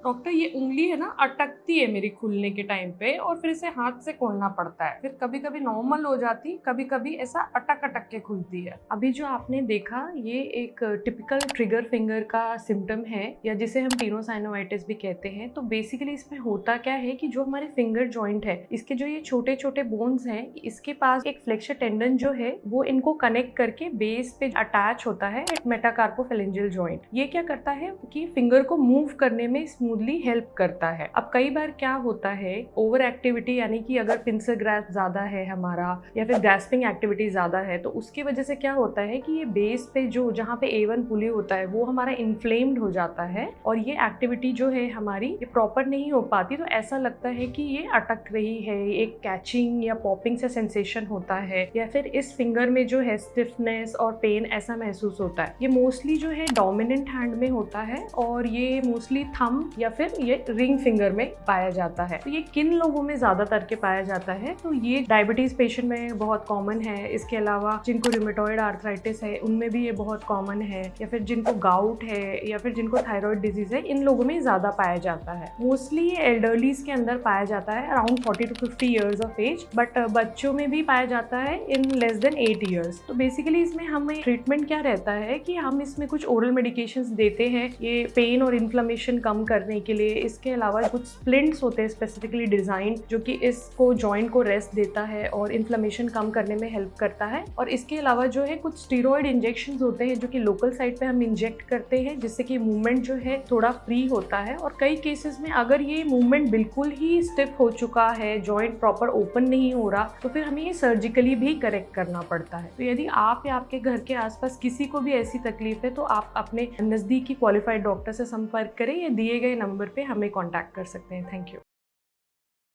Doctor ये उंगली है ना अटकती है मेरी खुलने के टाइम पे और फिर इसे हाथ से खोलना पड़ता है, फिर कभी कभी नॉर्मल हो जाती, कभी कभी ऐसा अटक अटक के खुलती है। अभी जो आपने देखा ये एक टिपिकल ट्रिगर फिंगर का सिम्टम है या जिसे हम टेनोसाइनोवाइटिस भी कहते हैं। तो बेसिकली इसमें होता क्या है कि जो हमारे फिंगर जॉइंट है इसके जो ये छोटे छोटे बोन्स हैं इसके पास एक फ्लेक्सर टेंडन जो है वो इनको कनेक्ट करके बेस पे अटैच होता है एक मेटाकार्पोफेलेंजियल जॉइंट। ये क्या करता है कि फिंगर को मूव करने में स्मूथली हेल्प करता है। अब कई बार क्या होता है ओवर एक्टिविटी यानी कि अगर पिंसर ग्रैस्प ज्यादा है हमारा या फिर ग्रैस्पिंग एक्टिविटी ज्यादा है तो उसकी वजह से क्या होता है कि ये बेस पे जो जहाँ पे A1 पुली होता है वो हमारा इन्फ्लेम्ड हो जाता है और ये एक्टिविटी जो है हमारी ये प्रॉपर नहीं हो पाती। तो ऐसा लगता है कि ये अटक रही है, एक कैचिंग या पॉपिंग से सेंसेशन होता है या फिर इस फिंगर में जो है स्टिफनेस और पेन ऐसा महसूस होता है। ये मोस्टली जो है डोमिनेंट हैंड में होता है और ये मोस्टली थंब या फिर ये रिंग फिंगर में पाया जाता है। तो ये किन लोगों में ज्यादातर के पाया जाता है? तो ये डायबिटीज पेशेंट में बहुत कॉमन है। इसके अलावा जिनको रूमेटॉइड आर्थराइटिस है उनमें भी ये बहुत कॉमन है, या फिर जिनको गाउट है या फिर जिनको थायराइड डिजीज है इन लोगों में ज्यादा पाया जाता है। मोस्टली ये एल्डरलीज के अंदर पाया जाता है around 40 to 50 years of age, but बच्चों में भी पाया जाता है इन लेस देन 8 ईयर्स। तो बेसिकली इसमें हमें ट्रीटमेंट क्या रहता है कि हम इसमें कुछ ओरल मेडिकेशंस देते हैं ये पेन और इन्फ्लेमेशन कम करने के लिए। इसके अलावा कुछ स्प्लिंट्स होते हैं स्पेसिफिकली डिजाइन जो कि इसको जॉइंट को रेस्ट देता है और इन्फ्लेमेशन कम करने में हेल्प करता है। और इसके अलावा जो है कुछ स्टीरॉयड इंजेक्शंस होते हैं जो कि लोकल साइट पे हम इंजेक्ट करते हैं जिससे कि मूवमेंट जो है थोड़ा फ्री होता है। और कई केसेस में अगर ये मूवमेंट बिल्कुल ही स्टिफ हो चुका है, जॉइंट प्रॉपर ओपन नहीं हो रहा, तो फिर हमें ये सर्जिकली भी करेक्ट करना पड़ता है। तो यदि आप या आपके घर के आसपास किसी को भी ऐसी तकलीफ है तो आप अपने नजदीकी क्वालिफाइड डॉक्टर से संपर्क करें या दिए गए नंबर पे हमें कॉन्टैक्ट कर सकते हैं। Thank you.